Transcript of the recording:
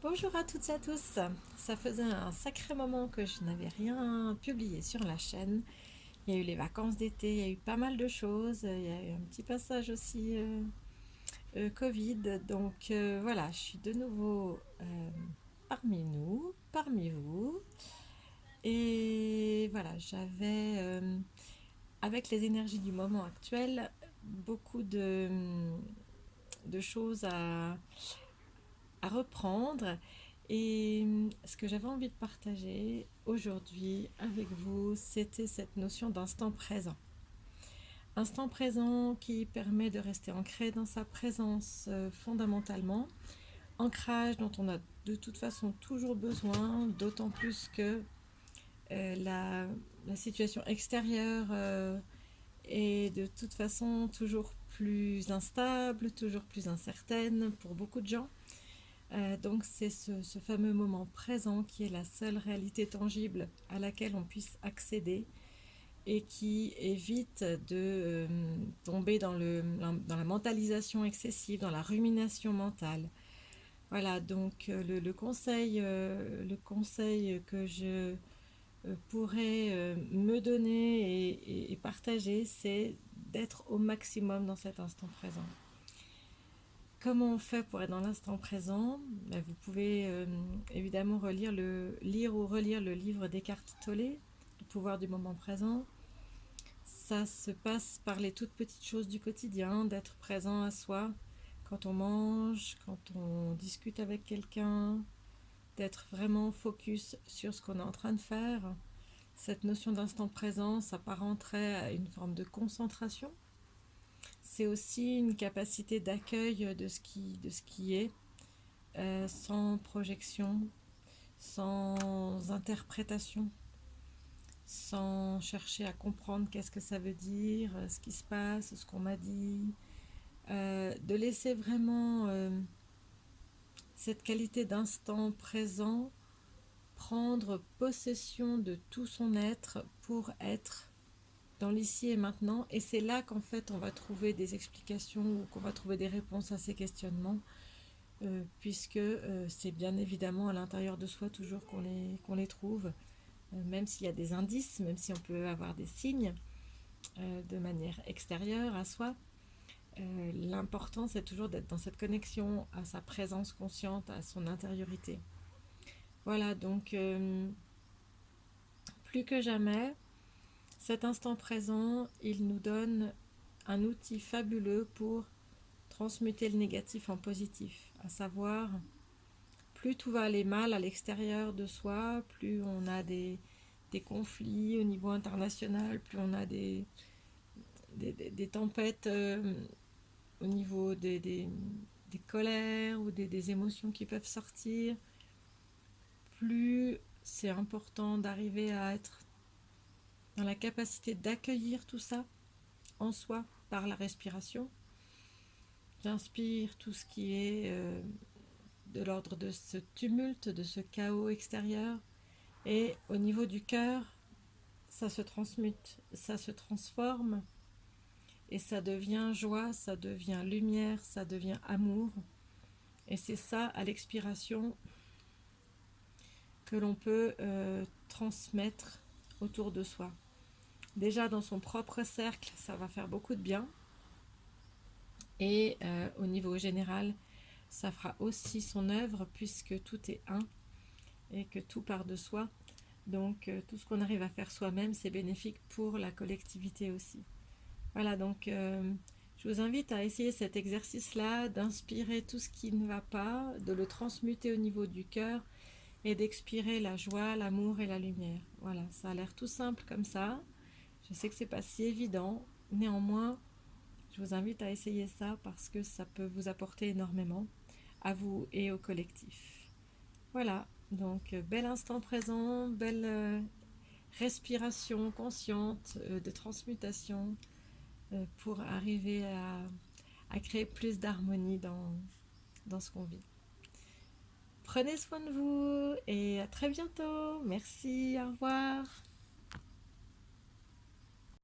Bonjour à toutes et à tous. Ça faisait un sacré moment que je n'avais rien publié sur la chaîne. Il y a eu les vacances d'été, il y a eu pas mal de choses. Il y a eu un petit passage aussi Covid. Donc voilà, je suis de nouveau parmi nous, parmi vous. Et voilà, j'avais, avec les énergies du moment actuel, beaucoup de choses à reprendre. Et ce que j'avais envie de partager aujourd'hui avec vous, c'était cette notion d'instant présent. Instant présent qui permet de rester ancré dans sa présence fondamentalement. Ancrage dont on a de toute façon toujours besoin, d'autant plus que la situation extérieure est de toute façon toujours plus instable, toujours plus incertaine pour beaucoup de gens. Donc c'est ce fameux moment présent qui est la seule réalité tangible à laquelle on puisse accéder et qui évite de tomber dans la mentalisation excessive, dans la rumination mentale. Voilà, donc le conseil que je pourrais me donner et partager, c'est d'être au maximum dans cet instant présent. Comment on fait pour être dans l'instant présent? Vous pouvez évidemment lire ou relire le livre d'Eckhart Tolle, Le pouvoir du moment présent. Ça se passe par les toutes petites choses du quotidien, d'être présent à soi quand on mange, quand on discute avec quelqu'un, d'être vraiment focus sur ce qu'on est en train de faire. Cette notion d'instant présent s'apparenterait à une forme de concentration. C'est aussi une capacité d'accueil de ce qui est, sans projection, sans interprétation, sans chercher à comprendre qu'est-ce que ça veut dire, ce qui se passe, ce qu'on m'a dit, de laisser vraiment cette qualité d'instant présent prendre possession de tout son être pour être dans l'ici et maintenant. Et c'est là qu'en fait on va trouver des explications ou qu'on va trouver des réponses à ces questionnements, puisque c'est bien évidemment à l'intérieur de soi toujours qu'on les trouve, même s'il y a des indices, même si on peut avoir des signes de manière extérieure à soi. L'important c'est toujours d'être dans cette connexion à sa présence consciente, à son intériorité. Voilà, donc plus que jamais, cet instant présent, il nous donne un outil fabuleux pour transmuter le négatif en positif, à savoir, plus tout va aller mal à l'extérieur de soi, plus on a des conflits au niveau international, plus on a des tempêtes au niveau des colères ou des émotions qui peuvent sortir, plus c'est important d'arriver à être dans la capacité d'accueillir tout ça en soi par la respiration. J'inspire tout ce qui est de l'ordre de ce tumulte, de ce chaos extérieur. Et au niveau du cœur, ça se transmute, ça se transforme et ça devient joie, ça devient lumière, ça devient amour. Et c'est ça, à l'expiration, que l'on peut transmettre autour de soi. Déjà dans son propre cercle, ça va faire beaucoup de bien. Et au niveau général, ça fera aussi son œuvre puisque tout est un et que tout part de soi. Donc tout ce qu'on arrive à faire soi-même, c'est bénéfique pour la collectivité aussi. Voilà, donc je vous invite à essayer cet exercice-là, d'inspirer tout ce qui ne va pas, de le transmuter au niveau du cœur et d'expirer la joie, l'amour et la lumière. Voilà, ça a l'air tout simple comme ça. Je sais que c'est pas si évident, néanmoins, je vous invite à essayer ça parce que ça peut vous apporter énormément à vous et au collectif. Voilà, donc bel instant présent, belle respiration consciente de transmutation pour arriver à créer plus d'harmonie dans ce qu'on vit. Prenez soin de vous et à très bientôt. Merci, au revoir.